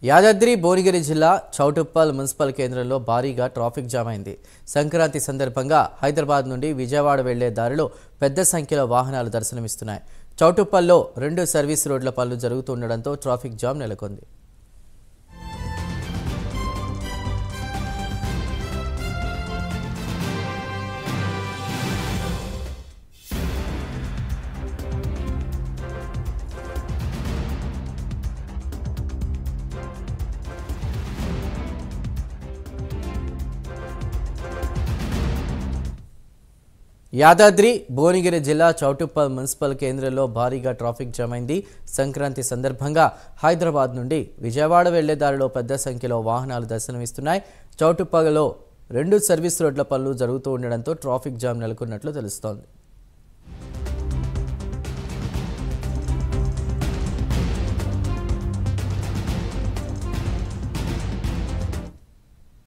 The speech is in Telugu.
యాదాద్రి భువనగిరి జిల్లా చౌటుప్పల్ మున్సిపల్ కేంద్రంలో భారీగా ట్రాఫిక్ జామ్ అయింది. సంక్రాంతి సందర్భంగా హైదరాబాద్ నుండి విజయవాడ వెళ్లే దారిలో పెద్ద సంఖ్యలో వాహనాలు దర్శనమిస్తున్నాయి. చౌటుప్పల్లో 2 సర్వీస్ రోడ్ల పనులు జరుగుతుండడంతో ట్రాఫిక్ జామ్ నెలకొంది. యాదాద్రి భువనగిరి జిల్లా చౌటుప్పల్ మున్సిపల్ కేంద్రంలో భారీగా ట్రాఫిక్ జామ్ అయింది. సంక్రాంతి సందర్భంగా హైదరాబాద్ నుండి విజయవాడ వెళ్లే దారిలో పెద్ద సంఖ్యలో వాహనాలు దర్శనమిస్తున్నాయి. చౌటుప్పల్లో 2 సర్వీస్ రోడ్ల పనులు జరుగుతూ ఉండడంతో ట్రాఫిక్ జామ్ నెలకొన్నట్లు తెలుస్తోంది.